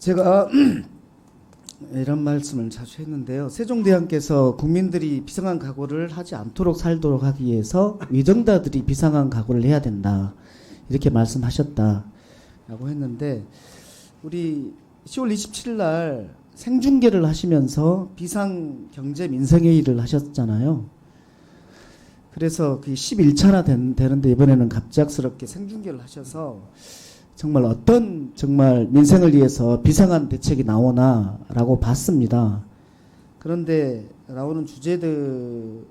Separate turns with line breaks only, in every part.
제가 이런 말씀을 자주 했는데요. 세종대왕께서 국민들이 비상한 각오를 하지 않도록 살도록 하기 위해서 위정자들이 비상한 각오를 해야 된다. 이렇게 말씀하셨다라고 했는데 우리 10월 27일 날 생중계를 하시면서 비상경제민생회의를 하셨잖아요. 그래서 그 11차나 되는데 이번에는 갑작스럽게 생중계를 하셔서 정말 어떤 정말 민생을 위해서 비상한 대책이 나오나라고 봤습니다. 그런데 나오는 주제들은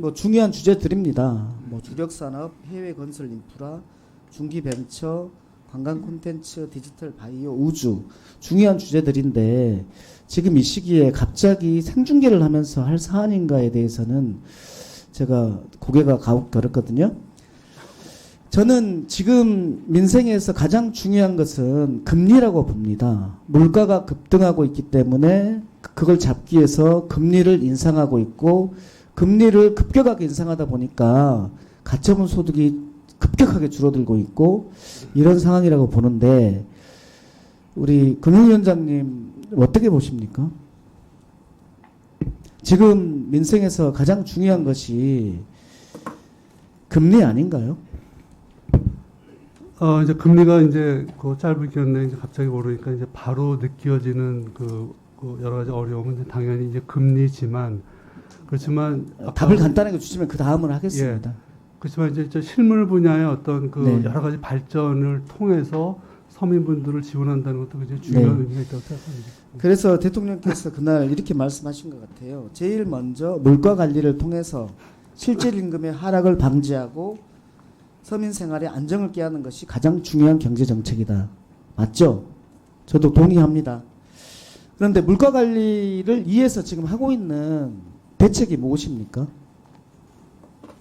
뭐 중요한 주제들입니다. 뭐 주력산업, 해외 건설 인프라, 중기 벤처, 관광 콘텐츠, 디지털 바이오, 우주 중요한 주제들인데 지금 이 시기에 갑자기 생중계를 하면서 할 사안인가에 대해서는 제가 고개가 가혹거렸거든요. 저는 지금 민생에서 가장 중요한 것은 금리라고 봅니다. 물가가 급등하고 있기 때문에 그걸 잡기 위해서 금리를 인상하고 있고 금리를 급격하게 인상하다 보니까 가처분 소득이 급격하게 줄어들고 있고 이런 상황이라고 보는데 우리 금융위원장님 어떻게 보십니까? 지금 민생에서 가장 중요한 것이 금리 아닌가요?
이제 금리가 이제 그 짧은 기간 내에 이제 갑자기 오르니까 이제 바로 느껴지는 그 여러 가지 어려움은 당연히 이제 금리지만 그렇지만
답을 간단하게 주시면 그 다음을 하겠습니다.
예, 그렇지만 이제 저 실물 분야의 어떤 그
네.
여러 가지 발전을 통해서 서민분들을 지원한다는 것도 굉장히 중요한
네.
의미가 있다고 생각합니다.
그래서 대통령께서 그날 이렇게 말씀하신 것 같아요. 제일 먼저 물가 관리를 통해서 실질 임금의 하락을 방지하고 서민 생활의 안정을 꾀하는 것이 가장 중요한 경제 정책이다. 맞죠? 저도 동의합니다. 그런데 물가 관리를 위해서 지금 하고 있는 대책이 무엇입니까?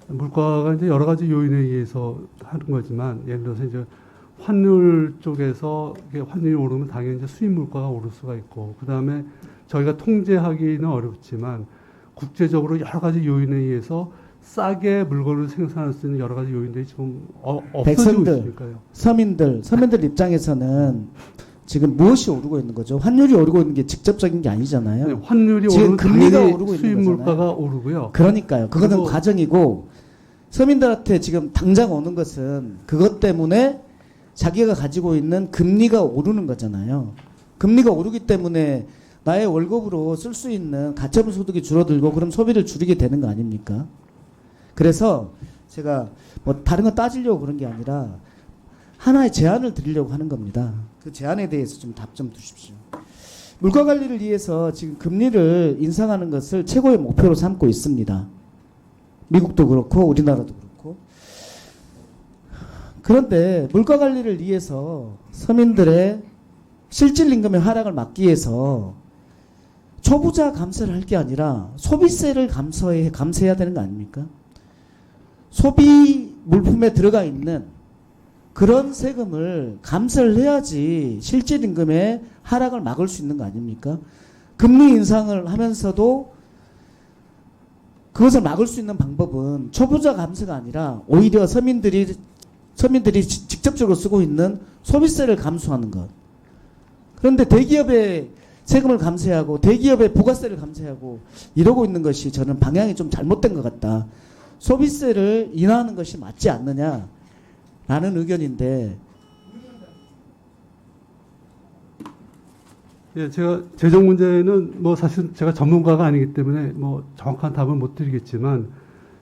물가가 이제 여러 가지 요인에 의해서 하는 거지만 예를 들어서 이제 환율 쪽에서 이게 환율이 오르면 당연히 이제 수입 물가가 오를 수가 있고 그 다음에 저희가 통제하기는 어렵지만 국제적으로 여러 가지 요인에 의해서 싸게 물건을 생산할 수 있는 여러 가지 요인들이 지금 없어지고 있으니까요.
서민들 입장에서는 지금 무엇이 오르고 있는 거죠? 환율이 오르고 있는 게 직접적인 게 아니잖아요.
네, 환율이
지금
오르면
금리가
당연히
오르고
수입
있는 거잖아요.
물가가 오르고요.
그러니까요. 그거는
그리고
과정이고 서민들한테 지금 당장 오는 것은 그것 때문에 자기가 가지고 있는 금리가 오르는 거잖아요. 금리가 오르기 때문에 나의 월급으로 쓸 수 있는 가처분 소득이 줄어들고 그럼 소비를 줄이게 되는 거 아닙니까? 그래서 제가 뭐 다른 거 따지려고 그런 게 아니라 하나의 제안을 드리려고 하는 겁니다. 그 제안에 대해서 좀 답 좀 주십시오. 물가 관리를 위해서 지금 금리를 인상하는 것을 최고의 목표로 삼고 있습니다. 미국도 그렇고 우리나라도 그렇고. 그런데 물가 관리를 위해서 서민들의 실질 임금의 하락을 막기 위해서 초부자 감세를 할 게 아니라 소비세를 감세해야 되는 거 아닙니까? 소비 물품에 들어가 있는 그런 세금을 감세를 해야지 실질 임금의 하락을 막을 수 있는 거 아닙니까? 금리 인상을 하면서도 그것을 막을 수 있는 방법은 초부자 감세가 아니라 오히려 서민들이 직접적으로 쓰고 있는 소비세를 감수하는 것. 그런데 대기업의 세금을 감세하고 대기업의 부가세를 감세하고 이러고 있는 것이 저는 방향이 좀 잘못된 것 같다. 소비세를 인하하는 것이 맞지 않느냐라는 의견인데.
예, 제가 재정 문제는 뭐 사실 제가 전문가가 아니기 때문에 뭐 정확한 답은 못 드리겠지만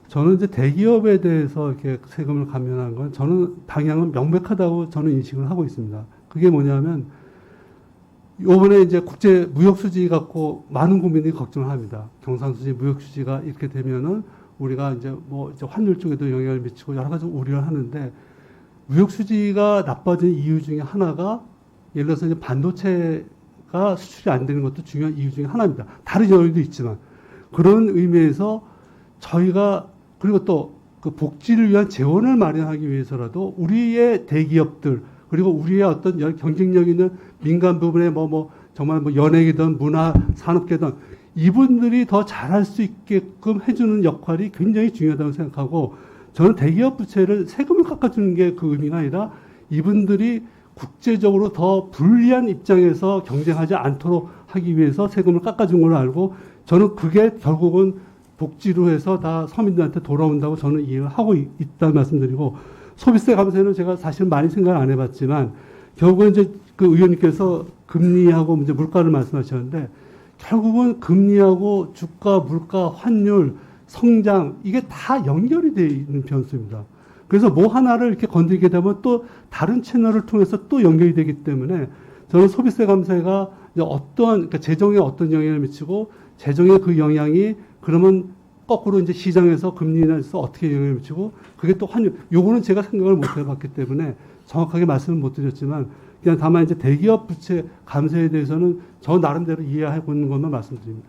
저는 이제 대기업에 대해서 이렇게 세금을 감면하는 건 저는 방향은 명백하다고 저는 인식을 하고 있습니다. 그게 뭐냐면 요번에 이제 국제 무역 수지 갖고 많은 국민들이 걱정을 합니다. 경상수지 무역 수지가 이렇게 되면은 우리가 이제 뭐 이제 환율 쪽에도 영향을 미치고 여러 가지 우려를 하는데 무역 수지가 나빠진 이유 중에 하나가 예를 들어서 이제 반도체가 수출이 안 되는 것도 중요한 이유 중에 하나입니다. 다른 요인도 있지만 그런 의미에서 저희가 그리고 또 그 복지를 위한 재원을 마련하기 위해서라도 우리의 대기업들 그리고 우리의 어떤 경쟁력 있는 민간 부분에 정말 뭐 연예계든 문화 산업계든 이분들이 더 잘할 수 있게끔 해주는 역할이 굉장히 중요하다고 생각하고 저는 대기업 부채를 세금을 깎아주는 게 그 의미가 아니라 이분들이 국제적으로 더 불리한 입장에서 경쟁하지 않도록 하기 위해서 세금을 깎아준 걸로 알고 저는 그게 결국은 복지로 해서 다 서민들한테 돌아온다고 저는 이해를 하고 있다는 말씀드리고 소비세 감세는 제가 사실 많이 생각을 안 해봤지만 결국은 이제 그 의원님께서 금리하고 이제 물가를 말씀하셨는데 결국은 금리하고 주가, 물가, 환율, 성장 이게 다 연결이 되어 있는 변수입니다. 그래서 뭐 하나를 이렇게 건드리게 되면 또 다른 채널을 통해서 또 연결이 되기 때문에 저는 소비세 감세가 이제 그러니까 재정에 어떤 영향을 미치고 재정의 그 영향이 그러면 거꾸로 이제 시장에서 금리에서 어떻게 영향을 미치고 그게 또 환율 요거는 제가 생각을 못 해봤기 때문에 정확하게 말씀을 못 드렸지만 그냥 다만 이제 대기업 부채 감세에 대해서는 저 나름대로 이해하고 있는 것만 말씀드립니다.